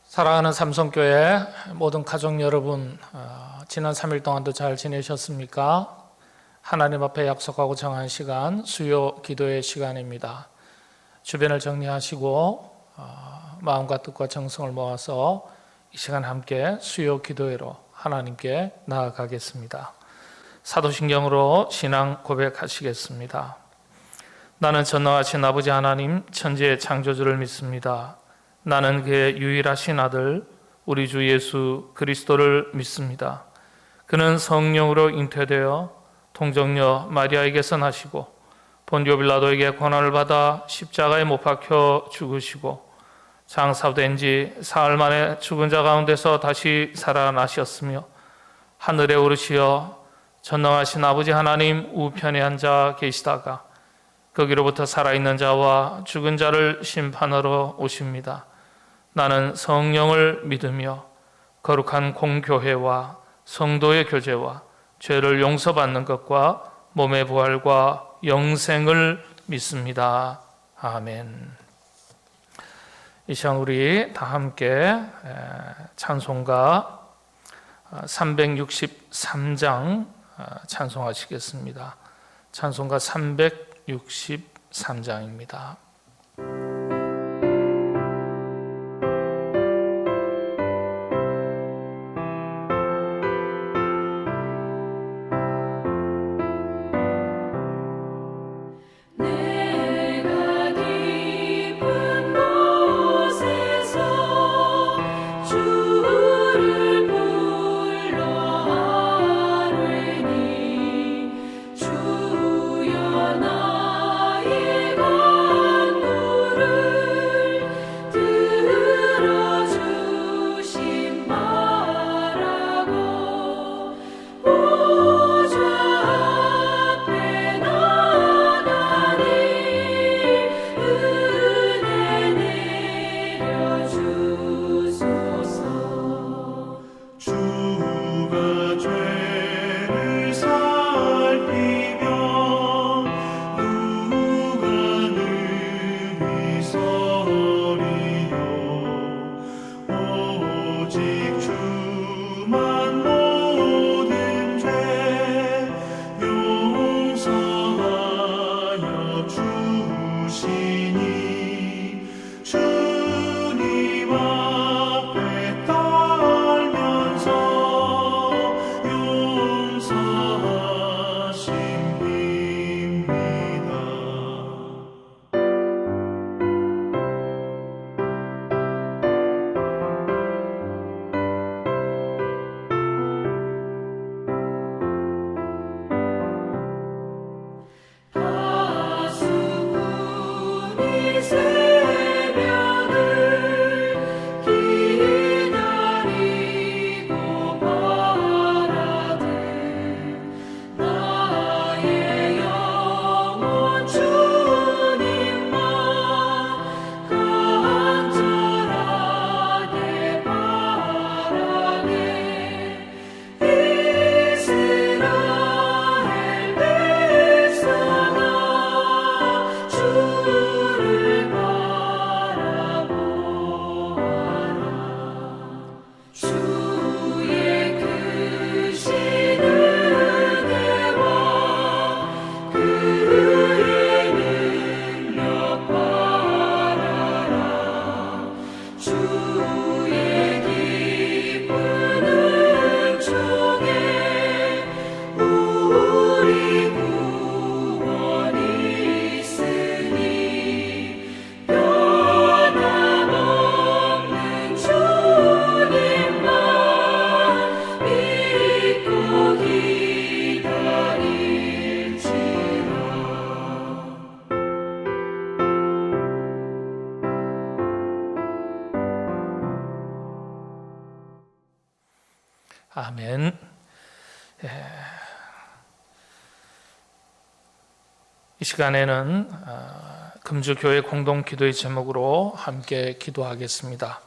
사랑하는 삼성교회 모든 가족 여러분, 지난 3일 동안도 잘 지내셨습니까? 하나님 앞에 약속하고 정한 시간, 수요 기도의 시간입니다. 주변을 정리하시고 마음과 뜻과 정성을 모아서 이 시간 함께 수요 기도회로 하나님께 나아가겠습니다. 사도신경으로 신앙 고백하시겠습니다. 나는 전능하신 아버지 하나님 천지의 창조주를 믿습니다. 나는 그의 유일하신 아들 우리 주 예수 그리스도를 믿습니다. 그는 성령으로 잉태되어 동정녀 마리아에게서 나시고 본디오 빌라도에게 고난을 받아 십자가에 못 박혀 죽으시고 장사된 지 사흘 만에 죽은 자 가운데서 다시 살아나셨으며 하늘에 오르시어 전능하신 아버지 하나님 우편에 앉아 계시다가 거기로부터 살아있는 자와 죽은 자를 심판하러 오십니다. 나는 성령을 믿으며 거룩한 공교회와 성도의 교제와 죄를 용서받는 것과 몸의 부활과 영생을 믿습니다. 아멘. 이 시간 우리 다 함께 찬송가 363장 찬송하시겠습니다. 찬송가 363장입니다. 아멘. 이 시간에는 금주교회 공동기도의 제목으로 함께 기도하겠습니다.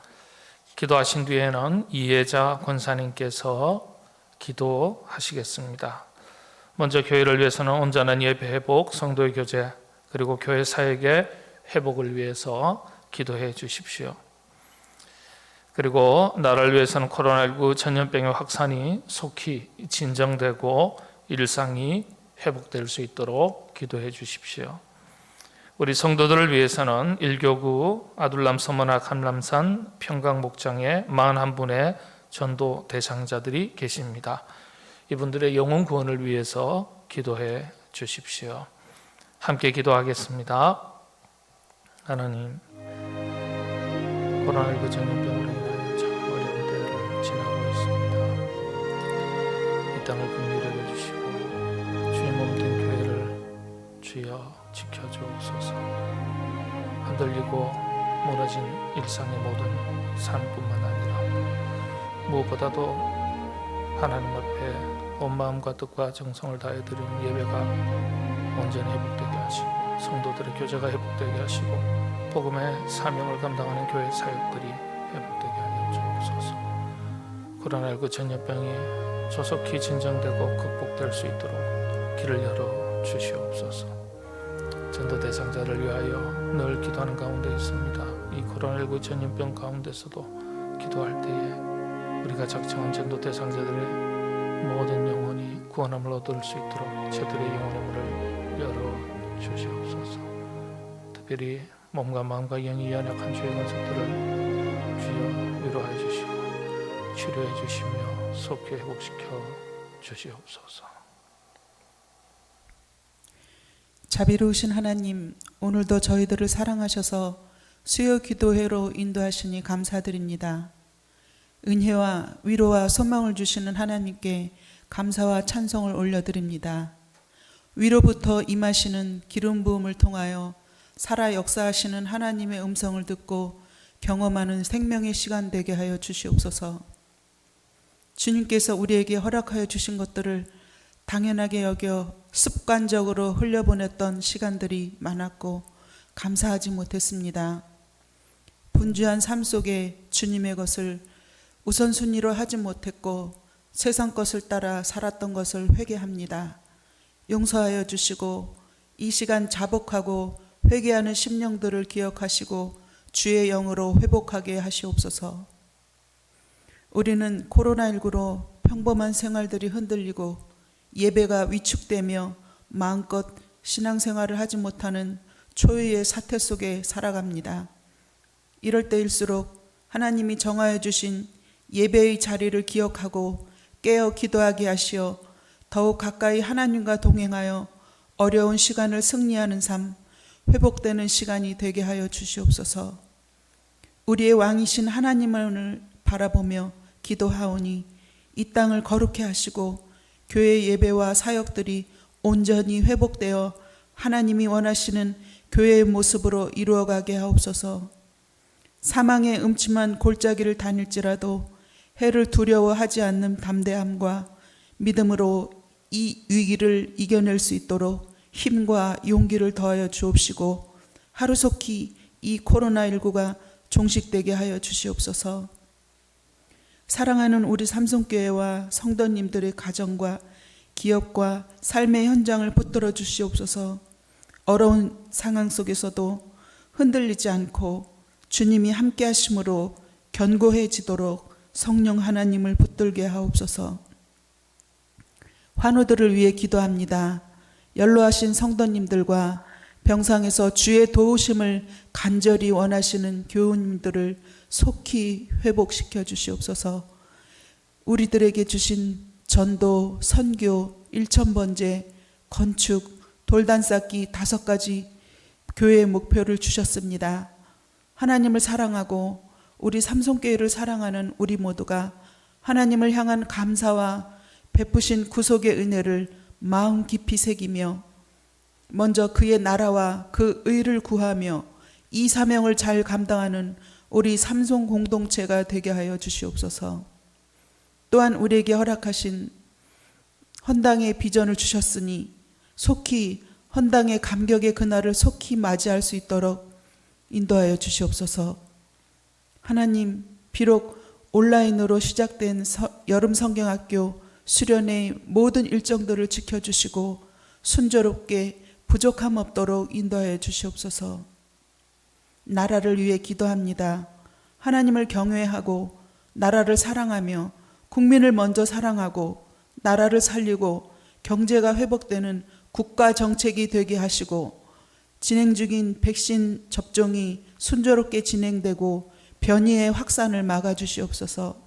기도하신 뒤에는 이혜자 권사님께서 기도하시겠습니다. 먼저 교회를 위해서는 온전한 예배 회복, 성도의 교제, 그리고 교회 사역의 회복을 위해서 기도해 주십시오. 그리고 나라를 위해서는 코로나19 전염병의 확산이 속히 진정되고 일상이 회복될 수 있도록 기도해 주십시오. 우리 성도들을 위해서는 1교구 아둘람 서머나 감람산 평강 목장에 41분의 전도 대상자들이 계십니다. 이분들의 영혼 구원을 위해서 기도해 주십시오. 함께 기도하겠습니다. 하나님, 코로나19 전염병으로 인하여 참 어려운 때를 지나고 있습니다. 이 땅을 긍휼히 여겨주시고 주의 몸된 교회를 주여 지켜주옵소서. 흔들리고 무너진 일상의 모든 삶뿐만 아니라 무엇보다도 하나님 앞에 온 마음과 뜻과 정성을 다해 드리는 예배가 온전히 회복되게 하시고 성도들의 교제가 회복되게 하시고 복음의 사명을 감당하는 교회 사역들이 회복되게 하여 주옵소서. 코로나19 전염병이 조속히 진정되고 극복될 수 있도록 길을 열어 주시옵소서. 전도 대상자를 위하여 늘 기도하는 가운데 있습니다. 이 코로나19 전염병 가운데서도 기도할 때에 우리가 작정한 전도 대상자들의 모든 영혼이 구원함을 얻을 수 있도록 저들의 영혼의 문을 열어 주시옵소서. 특별히 몸과 마음과 영이 연약한 주의 권속들을 주여 위로해 주시고 치료해 주시며 속히 회복시켜 주시옵소서. 자비로우신 하나님, 오늘도 저희들을 사랑하셔서 수요 기도회로 인도하시니 감사드립니다. 은혜와 위로와 소망을 주시는 하나님께 감사와 찬송을 올려드립니다. 위로부터 임하시는 기름 부음을 통하여 살아 역사하시는 하나님의 음성을 듣고 경험하는 생명의 시간 되게 하여 주시옵소서. 주님께서 우리에게 허락하여 주신 것들을 당연하게 여겨 습관적으로 흘려보냈던 시간들이 많았고 감사하지 못했습니다. 분주한 삶 속에 주님의 것을 우선순위로 하지 못했고 세상 것을 따라 살았던 것을 회개합니다. 용서하여 주시고 이 시간 자복하고 회개하는 심령들을 기억하시고 주의 영으로 회복하게 하시옵소서. 우리는 코로나19로 평범한 생활들이 흔들리고 예배가 위축되며 마음껏 신앙생활을 하지 못하는 초유의 사태 속에 살아갑니다. 이럴 때일수록 하나님이 정하여 주신 예배의 자리를 기억하고 깨어 기도하게 하시어 더욱 가까이 하나님과 동행하여 어려운 시간을 승리하는 삶, 회복되는 시간이 되게 하여 주시옵소서. 우리의 왕이신 하나님을 바라보며 기도하오니 이 땅을 거룩해 하시고 교회 예배와 사역들이 온전히 회복되어 하나님이 원하시는 교회의 모습으로 이루어가게 하옵소서. 사망의 음침한 골짜기를 다닐지라도 해를 두려워하지 않는 담대함과 믿음으로 이 위기를 이겨낼 수 있도록 힘과 용기를 더하여 주옵시고 하루속히 이 코로나19가 종식되게 하여 주시옵소서. 사랑하는 우리 삼성교회와 성도님들의 가정과 기업과 삶의 현장을 붙들어 주시옵소서. 어려운 상황 속에서도 흔들리지 않고 주님이 함께 하심으로 견고해지도록 성령 하나님을 붙들게 하옵소서. 환우들을 위해 기도합니다. 연로하신 성도님들과 병상에서 주의 도우심을 간절히 원하시는 교우님들을 속히 회복시켜 주시옵소서. 우리들에게 주신 전도, 선교, 일천번제, 건축, 돌단쌓기 5가지 교회의 목표를 주셨습니다. 하나님을 사랑하고 우리 삼성교회를 사랑하는 우리 모두가 하나님을 향한 감사와 베푸신 구속의 은혜를 마음 깊이 새기며 먼저 그의 나라와 그 의를 구하며 이 사명을 잘 감당하는 우리 삼성 공동체가 되게 하여 주시옵소서. 또한 우리에게 허락하신 헌당의 비전을 주셨으니 속히 헌당의 감격의 그날을 속히 맞이할 수 있도록 인도하여 주시옵소서. 하나님, 비록 온라인으로 시작된 여름 성경학교 수련의 모든 일정들을 지켜주시고 순조롭게 부족함 없도록 인도하여 주시옵소서. 나라를 위해 기도합니다. 하나님을 경외하고 나라를 사랑하며 국민을 먼저 사랑하고 나라를 살리고 경제가 회복되는 국가 정책이 되게 하시고 진행 중인 백신 접종이 순조롭게 진행되고 변이의 확산을 막아주시옵소서.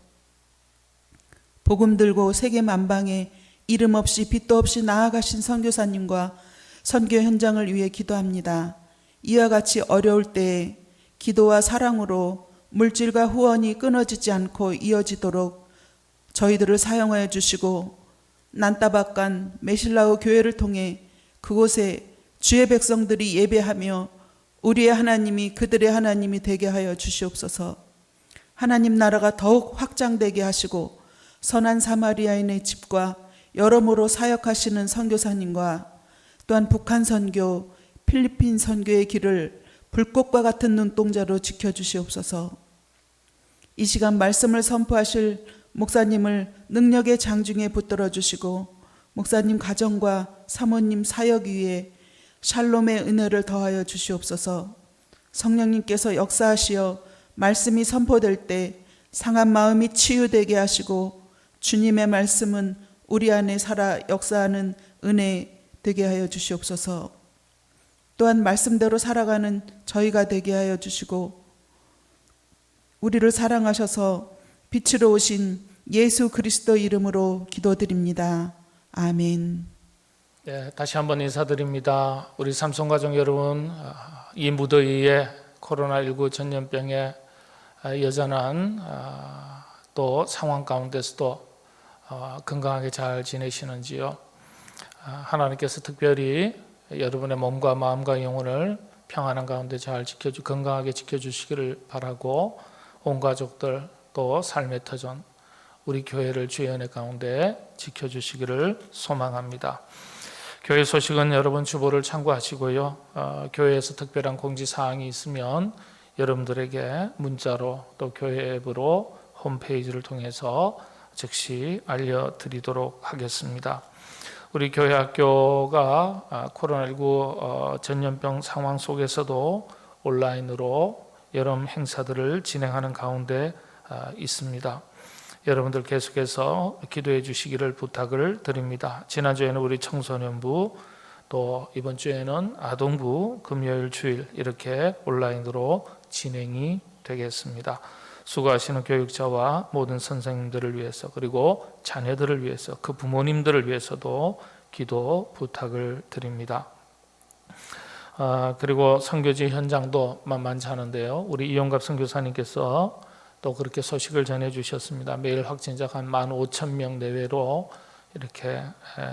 복음 들고 세계 만방에 이름 없이 빛도 없이 나아가신 선교사님과 선교 현장을 위해 기도합니다. 이와 같이 어려울 때에 기도와 사랑으로 물질과 후원이 끊어지지 않고 이어지도록 저희들을 사용하여 주시고 난타박간 메실라우 교회를 통해 그곳에 주의 백성들이 예배하며 우리의 하나님이 그들의 하나님이 되게 하여 주시옵소서. 하나님 나라가 더욱 확장되게 하시고 선한 사마리아인의 집과 여러모로 사역하시는 선교사님과 또한 북한 선교, 필리핀 선교의 길을 불꽃과 같은 눈동자로 지켜주시옵소서. 이 시간 말씀을 선포하실 목사님을 능력의 장중에 붙들어 주시고 목사님 가정과 사모님 사역 위에 샬롬의 은혜를 더하여 주시옵소서. 성령님께서 역사하시어 말씀이 선포될 때 상한 마음이 치유되게 하시고 주님의 말씀은 우리 안에 살아 역사하는 은혜 되게 하여 주시옵소서. 또한 말씀대로 살아가는 저희가 되게 하여 주시고 우리를 사랑하셔서 빛으로 오신 예수 그리스도 이름으로 기도드립니다. 아멘. 네, 다시 한번 인사드립니다. 우리 삼성가족 여러분, 이 무더위에 코로나19 전염병에 여전한 또 상황 가운데서도 건강하게 잘 지내시는지요? 하나님께서 특별히 여러분의 몸과 마음과 영혼을 평안한 가운데 잘 건강하게 지켜주시기를 바라고 온 가족들 또 삶의 터전 우리 교회를 주의 은혜 가운데 지켜주시기를 소망합니다. 교회 소식은 여러분 주보를 참고하시고요. 교회에서 특별한 공지사항이 있으면 여러분들에게 문자로 또 교회 앱으로 홈페이지를 통해서 즉시 알려드리도록 하겠습니다. 우리 교회 학교가 코로나19 전염병 상황 속에서도 온라인으로 여러 행사들을 진행하는 가운데 있습니다. 여러분들 계속해서 기도해 주시기를 부탁을 드립니다. 지난주에는 우리 청소년부, 또 이번 주에는 아동부 금요일 주일 이렇게 온라인으로 진행이 되겠습니다. 수고하시는 교육자와 모든 선생님들을 위해서 그리고 자녀들을 위해서 그 부모님들을 위해서도 기도 부탁을 드립니다. 그리고 선교지 현장도 만만치 않은데요. 우리 이용갑 선교사님께서 또 그렇게 소식을 전해주셨습니다. 매일 확진자가 한 15,000명 내외로 이렇게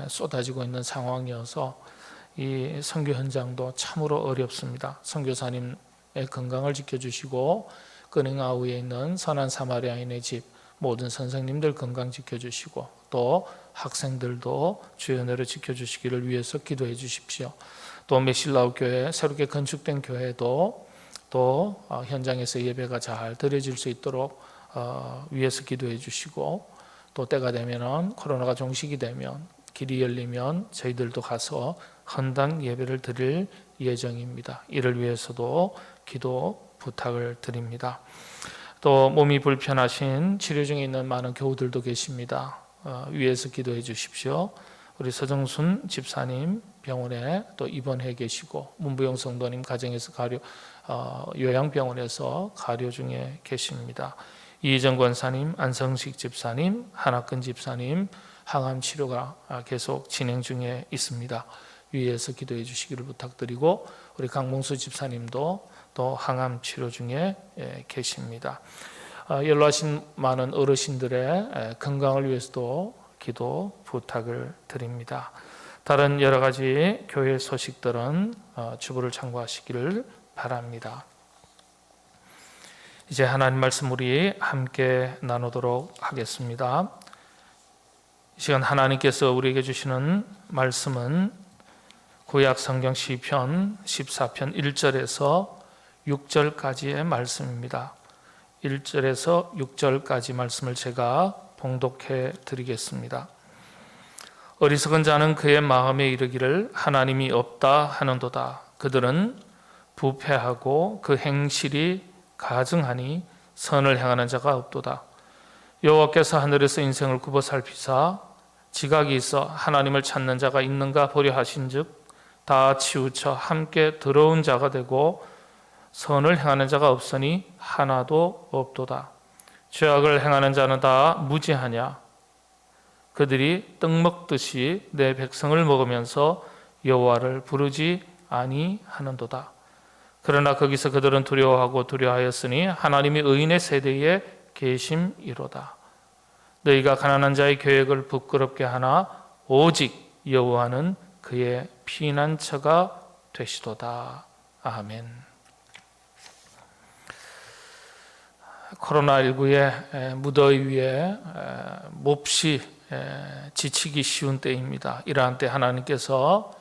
쏟아지고 있는 상황이어서 이 선교 현장도 참으로 어렵습니다. 선교사님의 건강을 지켜주시고 끄닝아우에 있는 선한 사마리아인의 집 모든 선생님들 건강 지켜주시고 또 학생들도 주의 은혜를 지켜주시기를 위해서 기도해 주십시오. 또 메실라우 교회 새롭게 건축된 교회도 또 현장에서 예배가 잘 드려질 수 있도록 위해서 기도해 주시고 또 때가 되면 코로나가 종식이 되면 길이 열리면 저희들도 가서 헌당 예배를 드릴 예정입니다. 이를 위해서도 기도 부탁을 드립니다. 또 몸이 불편하신 치료 중에 있는 많은 교우들도 계십니다. 위에서 기도해 주십시오. 우리 서정순 집사님 병원에 또 입원해 계시고 문부영 성도님 가정에서 요양병원에서 가료 중에 계십니다. 이희정 권사님, 안성식 집사님, 한학근 집사님 항암 치료가 계속 진행 중에 있습니다. 위에서 기도해 주시기를 부탁드리고 우리 강봉수 집사님도 또 항암 치료 중에 계십니다. 연로하신 많은 어르신들의 건강을 위해서도 기도 부탁을 드립니다. 다른 여러 가지 교회 소식들은 주보를 참고하시기를 바랍니다. 이제 하나님 말씀 우리 함께 나누도록 하겠습니다. 이 시간 하나님께서 우리에게 주시는 말씀은 구약 성경 시편 14편 1절에서 6절까지의 말씀입니다. 1절에서 6절까지 말씀을 제가 봉독해 드리겠습니다. 어리석은 자는 그의 마음에 이르기를 하나님이 없다 하는도다. 그들은 부패하고 그 행실이 가증하니 선을 행하는 자가 없도다. 여호와께서 하늘에서 인생을 굽어 살피사 지각이 있어 하나님을 찾는 자가 있는가 보려 하신즉 다 치우쳐 함께 더러운 자가 되고 선을 행하는 자가 없으니 하나도 없도다. 죄악을 행하는 자는 다 무지하냐. 그들이 떡 먹듯이 내 백성을 먹으면서 여호와를 부르지 아니하는도다. 그러나 거기서 그들은 두려워하고 두려워하였으니 하나님이 의인의 세대에 계심이로다. 너희가 가난한 자의 계획을 부끄럽게 하나 오직 여호와는 그의 피난처가 되시도다. 아멘. 코로나19의 무더위에 몹시 지치기 쉬운 때입니다. 이러한 때 하나님께서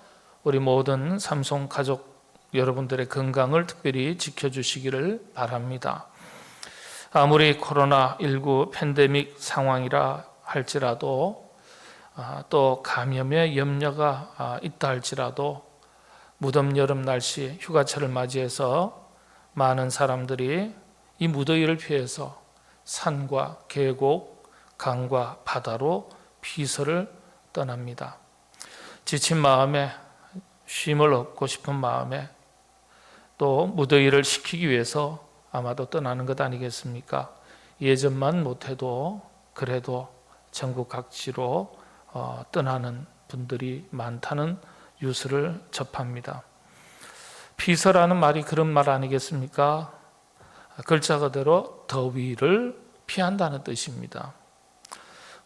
우리 모든 삼손 가족 여러분들의 건강을 특별히 지켜주시기를 바랍니다. 아무리 코로나19 팬데믹 상황이라 할지라도 또 감염의 염려가 있다 할지라도 무덤 여름 날씨 휴가철을 맞이해서 많은 사람들이 이 무더위를 피해서 산과 계곡, 강과 바다로 피서를 떠납니다. 지친 마음에 쉼을 얻고 싶은 마음에 또 무더위를 식히기 위해서 아마도 떠나는 것 아니겠습니까? 예전만 못해도 그래도 전국 각지로 떠나는 분들이 많다는 뉴스를 접합니다. 피서라는 말이 그런 말 아니겠습니까? 글자 그대로 더위를 피한다는 뜻입니다.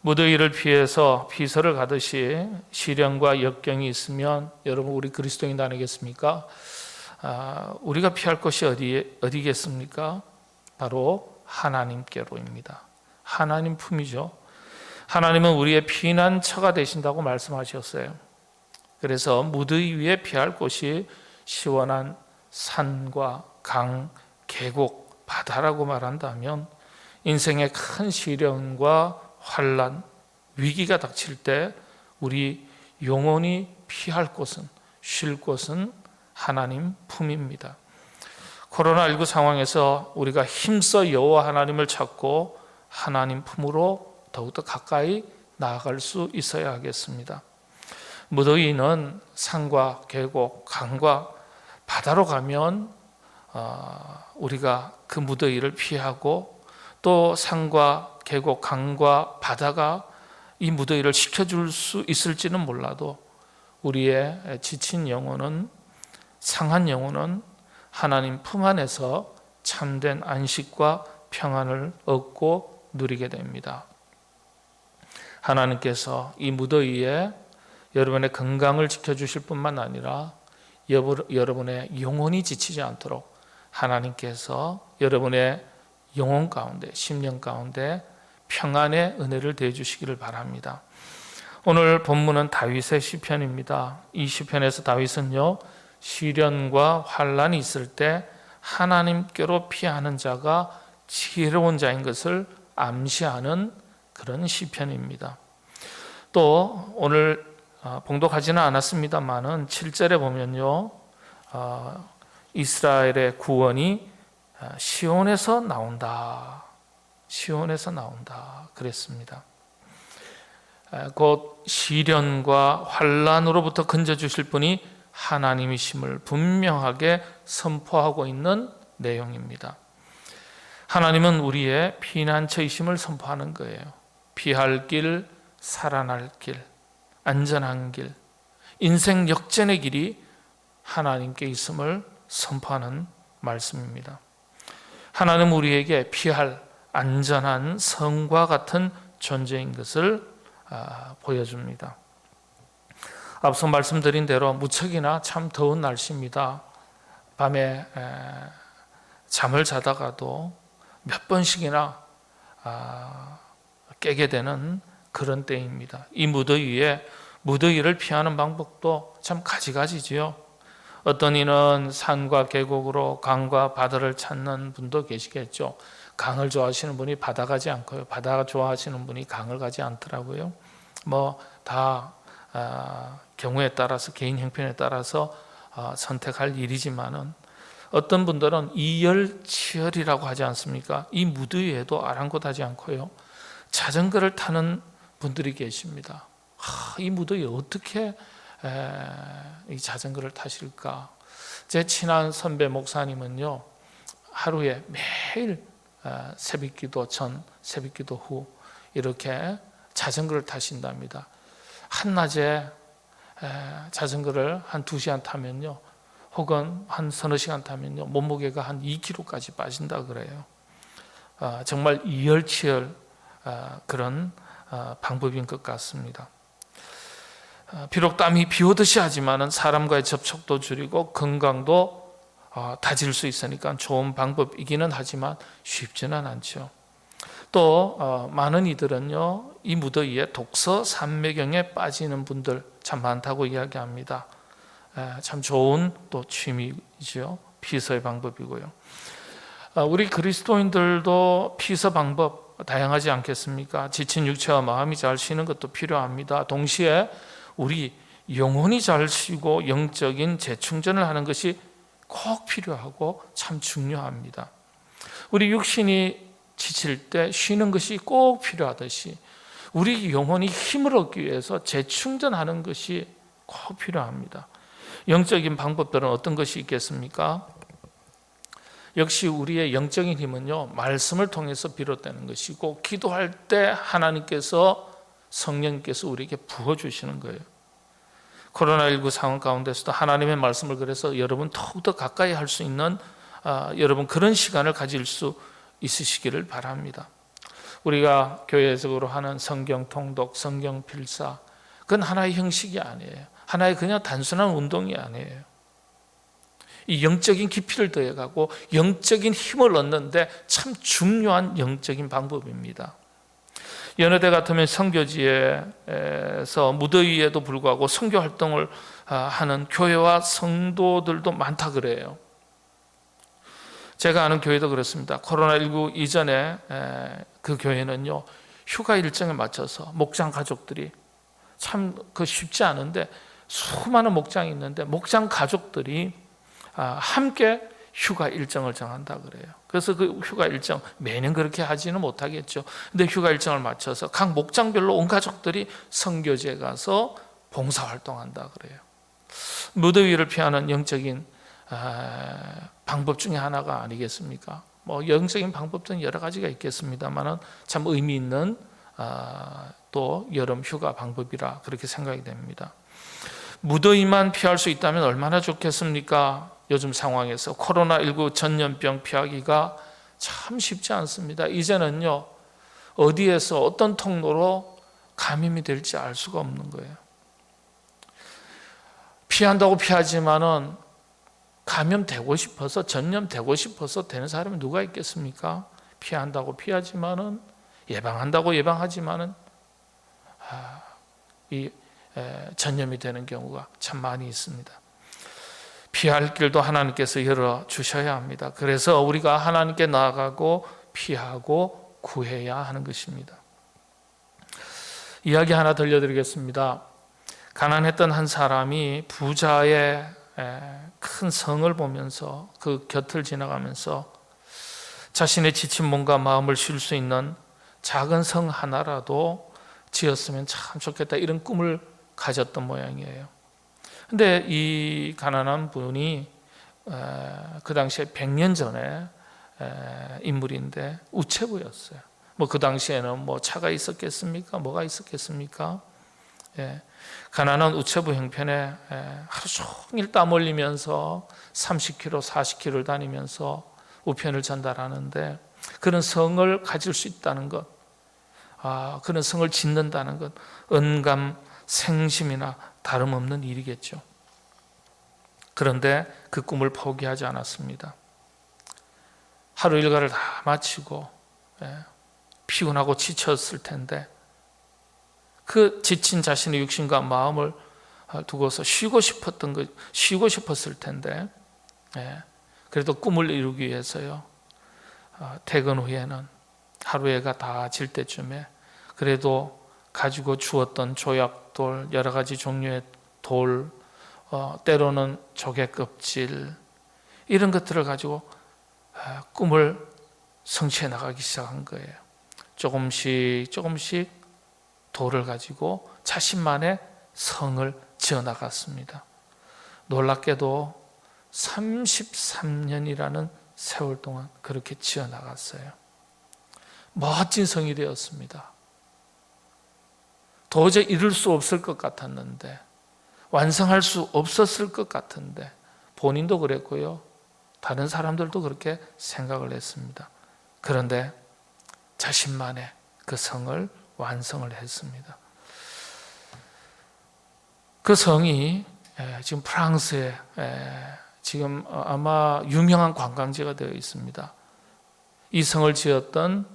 무더위를 피해서 피서를 가듯이 시련과 역경이 있으면 여러분 우리 그리스도인 아니겠습니까? 우리가 피할 것이 어디겠습니까? 바로 하나님께로입니다. 하나님 품이죠. 하나님은 우리의 피난처가 되신다고 말씀하셨어요. 그래서 무더위 위에 피할 곳이 시원한 산과 강, 계곡, 바다라고 말한다면 인생의 큰 시련과 환난, 위기가 닥칠 때 우리 영혼이 피할 곳은, 쉴 곳은 하나님 품입니다. 코로나19 상황에서 우리가 힘써 여호와 하나님을 찾고 하나님 품으로 더욱더 가까이 나아갈 수 있어야 하겠습니다. 무더위는 산과 계곡, 강과 바다로 가면 우리가 그 무더위를 피하고 또 산과 계곡, 강과 바다가 이 무더위를 식혀줄 수 있을지는 몰라도 우리의 지친 영혼은, 상한 영혼은 하나님 품 안에서 참된 안식과 평안을 얻고 누리게 됩니다. 하나님께서 이 무더위에 여러분의 건강을 지켜주실 뿐만 아니라 여러분의 영혼이 지치지 않도록 하나님께서 여러분의 영혼 가운데, 심령 가운데 평안의 은혜를 대주시기를 바랍니다. 오늘 본문은 다윗의 시편입니다. 이 시편에서 다윗은요, 시련과 환난이 있을 때 하나님께로 피하는 자가 지혜로운 자인 것을 암시하는 그런 시편입니다. 또 오늘 봉독하지는 않았습니다만은 7절에 보면요, 이스라엘의 구원이 시온에서 나온다. 시온에서 나온다. 그랬습니다. 곧 시련과 환난으로부터 건져주실 분이 하나님이심을 분명하게 선포하고 있는 내용입니다. 하나님은 우리의 피난처이심을 선포하는 거예요. 피할 길, 살아날 길, 안전한 길, 인생 역전의 길이 하나님께 있음을 선포하는 말씀입니다. 하나님은 우리에게 피할 안전한 성과 같은 존재인 것을 보여줍니다. 앞서 말씀드린 대로 무척이나 참 더운 날씨입니다. 밤에 잠을 자다가도 몇 번씩이나 깨게 되는 그런 때입니다. 이 무더위를 피하는 방법도 참 가지가지지요. 어떤 이는 산과 계곡으로 강과 바다를 찾는 분도 계시겠죠. 강을 좋아하시는 분이 바다 가지 않고요. 바다 좋아하시는 분이 강을 가지 않더라고요. 다 경우에 따라서, 개인 형편에 따라서 선택할 일이지만은 어떤 분들은 이열치열이라고 하지 않습니까? 이 무더위 위에도 아랑곳하지 않고요, 자전거를 타는 분들이 계십니다. 이 무더위 어떻게 이 자전거를 타실까? 제 친한 선배 목사님은요, 하루에 매일 새벽기도 전, 새벽기도 후 이렇게 자전거를 타신답니다. 한낮에 자전거를 한 2시간 타면요, 혹은 한 서너 시간 타면요, 몸무게가 한 2kg까지 빠진다 그래요. 정말 이열치열 그런 방법인 것 같습니다. 비록 땀이 비 오듯이 하지만은 사람과의 접촉도 줄이고 건강도 다질 수 있으니까 좋은 방법이기는 하지만 쉽지는 않죠. 또 많은 이들은요, 이 무더위에 독서 삼매경에 빠지는 분들 참 많다고 이야기합니다. 참 좋은 또 취미이죠. 피서의 방법이고요. 우리 그리스도인들도 피서 방법 다양하지 않겠습니까? 지친 육체와 마음이 잘 쉬는 것도 필요합니다. 동시에 우리 영혼이 잘 쉬고 영적인 재충전을 하는 것이 꼭 필요하고 참 중요합니다. 우리 육신이 지칠 때 쉬는 것이 꼭 필요하듯이 우리 영혼이 힘을 얻기 위해서 재충전하는 것이 꼭 필요합니다. 영적인 방법들은 어떤 것이 있겠습니까? 역시 우리의 영적인 힘은요, 말씀을 통해서 비롯되는 것이고, 기도할 때 하나님께서, 성령께서 우리에게 부어주시는 거예요. 코로나19 상황 가운데서도 하나님의 말씀을 그래서 여러분 더욱더 가까이 할 수 있는 여러분 그런 시간을 가질 수 있으시기를 바랍니다. 우리가 교회적으로 하는 성경 통독, 성경 필사, 그건 하나의 형식이 아니에요. 하나의 그냥 단순한 운동이 아니에요. 이 영적인 깊이를 더해가고 영적인 힘을 얻는데 참 중요한 영적인 방법입니다. 여느 때 같으면 선교지에서 무더위에도 불구하고 선교 활동을 하는 교회와 성도들도 많다 그래요. 제가 아는 교회도 그렇습니다. 코로나19 이전에 그 교회는요, 휴가 일정에 맞춰서 목장 가족들이 참 쉽지 않은데 수많은 목장이 있는데 목장 가족들이 함께 휴가 일정을 정한다 그래요. 그래서 그 휴가 일정 매년 그렇게 하지는 못하겠죠. 근데 휴가 일정을 맞춰서 각 목장별로 온 가족들이 선교지에 가서 봉사활동한다 그래요. 무더위를 피하는 영적인 방법 중에 하나가 아니겠습니까? 뭐 영적인 방법들은 여러 가지가 있겠습니다만은 참 의미 있는 또 여름 휴가 방법이라 그렇게 생각이 됩니다. 무더위만 피할 수 있다면 얼마나 좋겠습니까? 요즘 상황에서 코로나19 전염병 피하기가 참 쉽지 않습니다. 이제는요, 어디에서 어떤 통로로 감염이 될지 알 수가 없는 거예요. 피한다고 피하지만은 감염되고 싶어서, 전염되고 싶어서 되는 사람이 누가 있겠습니까? 피한다고 피하지만은, 예방한다고 예방하지만은 이 전염이 되는 경우가 참 많이 있습니다. 피할 길도 하나님께서 열어 주셔야 합니다. 그래서 우리가 하나님께 나아가고 피하고 구해야 하는 것입니다. 이야기 하나 들려드리겠습니다. 가난했던 한 사람이 부자의 큰 성을 보면서 그 곁을 지나가면서 자신의 지친 몸과 마음을 쉴 수 있는 작은 성 하나라도 지었으면 참 좋겠다, 이런 꿈을 가졌던 모양이에요. 근데 이 가난한 분이 그 당시에 100년 전에 인물인데 우체부였어요. 뭐 그 당시에는 뭐 차가 있었겠습니까? 뭐가 있었겠습니까? 가난한 우체부 형편에 하루 종일 땀 흘리면서 30km, 40km를 다니면서 우편을 전달하는데, 그런 성을 가질 수 있다는 것, 그런 성을 짓는다는 것, 언감생심이나 다름없는 일이겠죠. 그런데 그 꿈을 포기하지 않았습니다. 하루 일과를 다 마치고 피곤하고 지쳤을 텐데 그 지친 자신의 육신과 마음을 두고서 쉬고 싶었을 텐데, 그래도 꿈을 이루기 위해서요, 퇴근 후에는 하루해가 다 질 때쯤에 그래도 가지고 주었던 조약돌, 여러 가지 종류의 돌, 때로는 조개 껍질, 이런 것들을 가지고 꿈을 성취해 나가기 시작한 거예요. 조금씩 돌을 가지고 자신만의 성을 지어 나갔습니다. 놀랍게도 33년이라는 세월 동안 그렇게 지어 나갔어요. 멋진 성이 되었습니다. 도저히 이룰 수 없을 것 같았는데, 완성할 수 없었을 것 같은데, 본인도 그랬고요, 다른 사람들도 그렇게 생각을 했습니다. 그런데 자신만의 그 성을 완성을 했습니다. 그 성이 지금 프랑스에 지금 아마 유명한 관광지가 되어 있습니다. 이 성을 지었던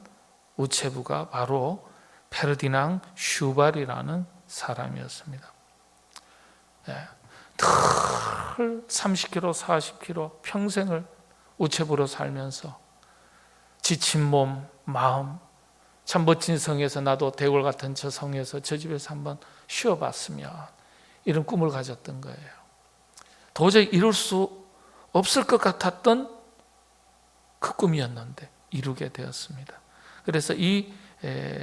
우체부가 바로 페르디낭 슈발이라는 사람이었습니다. 늘 30km, 40km 평생을 우체부로 살면서 지친 몸, 마음, 참 멋진 성에서, 나도 대궐 같은 저 성에서 저 집에서 한번 쉬어봤으면, 이런 꿈을 가졌던 거예요. 도저히 이룰 수 없을 것 같았던 그 꿈이었는데 이루게 되었습니다. 그래서 이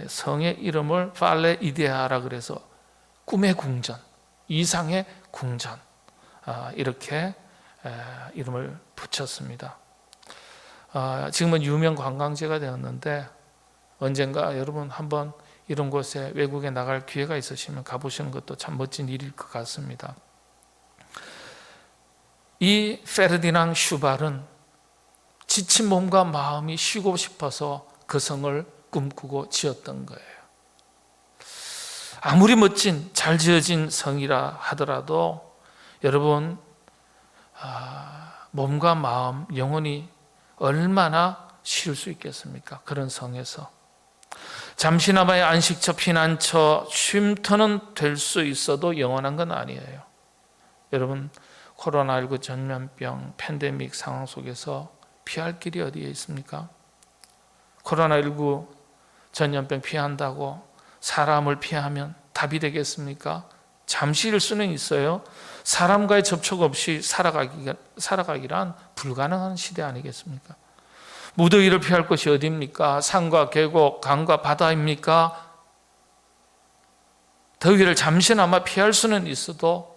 성의 이름을 팔레 이데아라 그래서 꿈의 궁전, 이상의 궁전, 이렇게 이름을 붙였습니다. 지금은 유명 관광지가 되었는데, 언젠가 여러분 한번 이런 곳에 외국에 나갈 기회가 있으시면 가보시는 것도 참 멋진 일일 것 같습니다. 이 페르디낭 슈발은 지친 몸과 마음이 쉬고 싶어서 그 성을 꿈꾸고 지었던 거예요. 아무리 멋진 잘 지어진 성이라 하더라도 여러분, 몸과 마음, 영혼이 얼마나 쉴 수 있겠습니까? 그런 성에서 잠시나마의 안식처, 피난처, 쉼터는 될 수 있어도 영원한 건 아니에요. 여러분, 코로나19 전염병 팬데믹 상황 속에서 피할 길이 어디에 있습니까? 코로나19 전염병 피한다고 사람을 피하면 답이 되겠습니까? 잠시일 수는 있어요. 사람과의 접촉 없이 살아가기란 불가능한 시대 아니겠습니까? 무더위를 피할 곳이 어디입니까? 산과 계곡, 강과 바다입니까? 더위를 잠시나마 피할 수는 있어도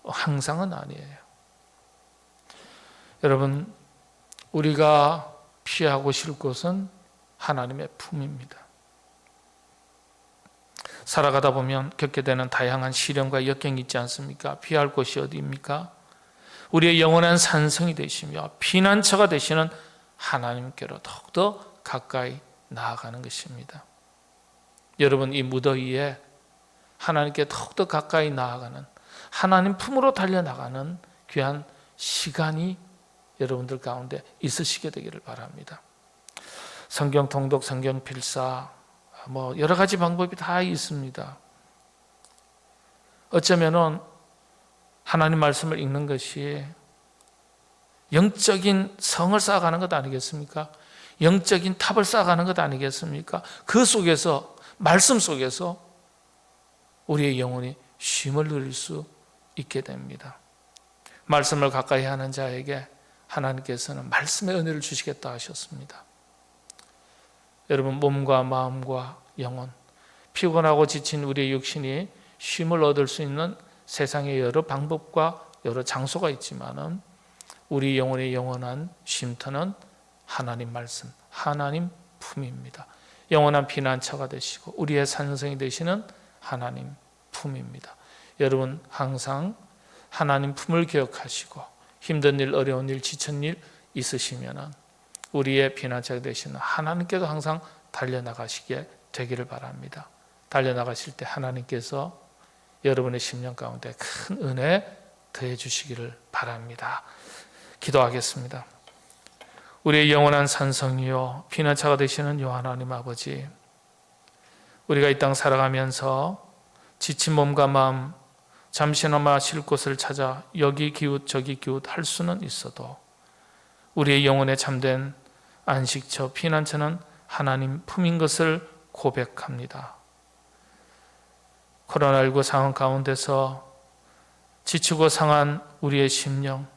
항상은 아니에요. 여러분, 우리가 피하고 쉴 곳은 하나님의 품입니다. 살아가다 보면 겪게 되는 다양한 시련과 역경이 있지 않습니까? 피할 곳이 어디입니까? 우리의 영원한 산성이 되시며 피난처가 되시는 하나님께로 더욱더 가까이 나아가는 것입니다. 여러분, 이 무더위에 하나님께 더욱더 가까이 나아가는, 하나님 품으로 달려나가는 귀한 시간이 여러분들 가운데 있으시게 되기를 바랍니다. 성경 통독, 성경 필사, 여러 가지 방법이 다 있습니다. 어쩌면은 하나님 말씀을 읽는 것이 영적인 성을 쌓아가는 것 아니겠습니까? 영적인 탑을 쌓아가는 것 아니겠습니까? 그 속에서, 말씀 속에서 우리의 영혼이 쉼을 누릴 수 있게 됩니다. 말씀을 가까이 하는 자에게 하나님께서는 말씀의 은혜를 주시겠다 하셨습니다. 여러분, 몸과 마음과 영혼, 피곤하고 지친 우리의 육신이 쉼을 얻을 수 있는 세상의 여러 방법과 여러 장소가 있지만은 우리 영혼의 영원한 쉼터는 하나님 말씀, 하나님 품입니다. 영원한 피난처가 되시고 우리의 산성이 되시는 하나님 품입니다. 여러분, 항상 하나님 품을 기억하시고 힘든 일, 어려운 일, 지친 일 있으시면은 우리의 피난처가 되시는 하나님께도 항상 달려나가시게 되기를 바랍니다. 달려나가실 때 하나님께서 여러분의 심령 가운데 큰 은혜 더해 주시기를 바랍니다. 기도하겠습니다. 우리의 영원한 산성이요 피난처가 되시는 요 하나님 아버지, 우리가 이 땅 살아가면서 지친 몸과 마음, 잠시나마 쉴 곳을 찾아 여기 기웃 저기 기웃 할 수는 있어도 우리의 영혼에 참된 안식처, 피난처는 하나님 품인 것을 고백합니다. 코로나19 상황 가운데서 지치고 상한 우리의 심령,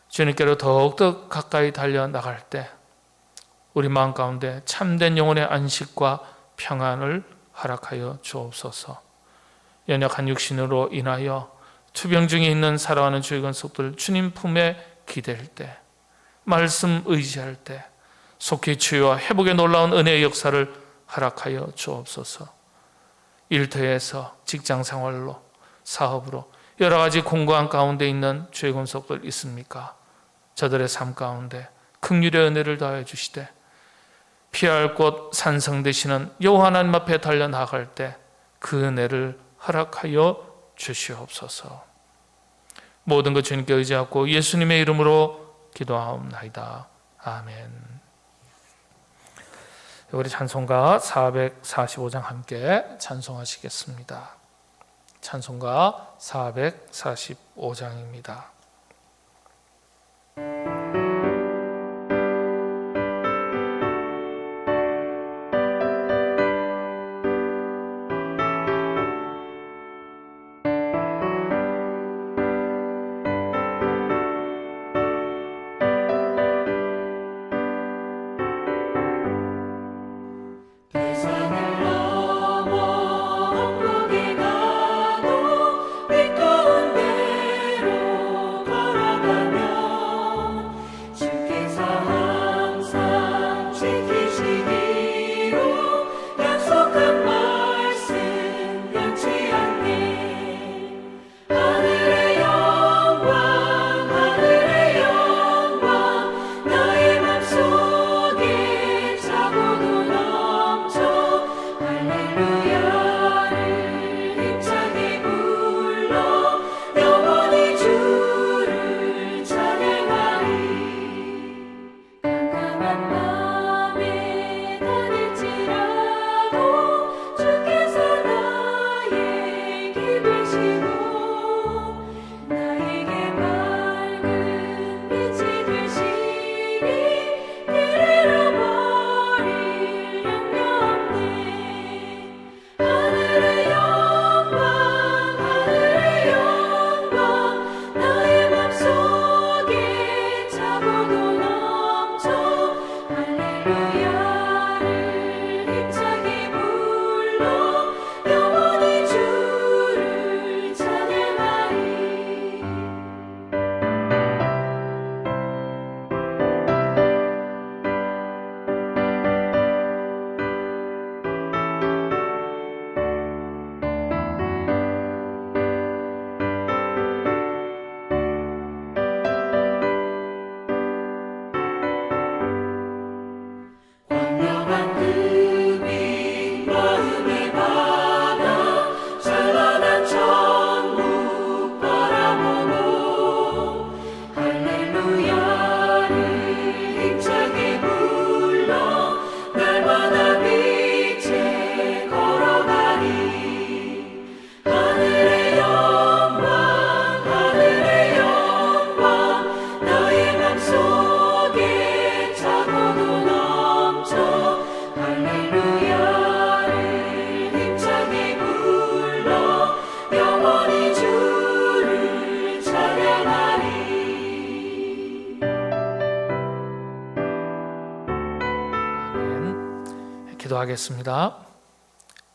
주님께로 더욱더 가까이 달려나갈 때 우리 마음 가운데 참된 영혼의 안식과 평안을 허락하여 주옵소서. 연약한 육신으로 인하여 투병 중에 있는 살아가는 주의 권속들 주님 품에 기댈 때, 말씀 의지할 때 속히 치유와 회복의 놀라운 은혜의 역사를 허락하여 주옵소서. 일터에서 직장 생활로 사업으로 여러 가지 공고한 가운데 있는 주의 권속들 있습니까? 저들의 삶 가운데 긍휼의 은혜를 더하여 주시되 피할 곳 산성 되시는 여호와 하나님 앞에 달려나갈 때 그 은혜를 허락하여 주시옵소서. 모든 것 주님께 의지하고 예수님의 이름으로 기도하옵나이다. 아멘. 우리 찬송가 445장 함께 찬송하시겠습니다. 찬송가 445장입니다. 기도하겠습니다.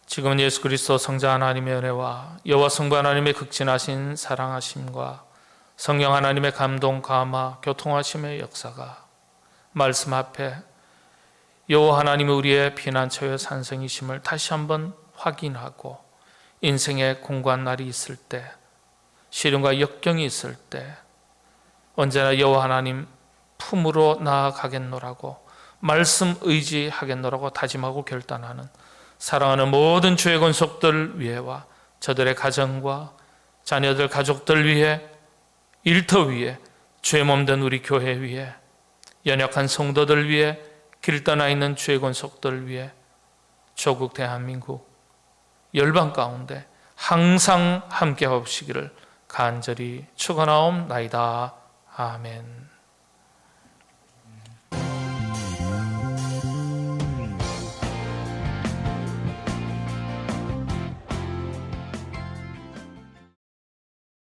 지금은 예수 그리스도 성자 하나님의 은혜와 여호와 성부 하나님의 극진하신 사랑하심과 성령 하나님의 감동, 감화, 교통하심의 역사가 말씀 앞에 여호와 하나님이 우리의 피난처의 산성이심을 다시 한번 확인하고 인생의 공고한 날이 있을 때, 시련과 역경이 있을 때 언제나 여호와 하나님 품으로 나아가겠노라고, 말씀 의지하겠노라고 다짐하고 결단하는 사랑하는 모든 주의 권속들 위에와 저들의 가정과 자녀들, 가족들 위에, 일터 위에, 죄 몸된 우리 교회 위에, 연약한 성도들 위에, 길 떠나 있는 주의 권속들 위에, 조국 대한민국 열방 가운데 항상 함께 하시기를 간절히 축원하옵나이다. 아멘.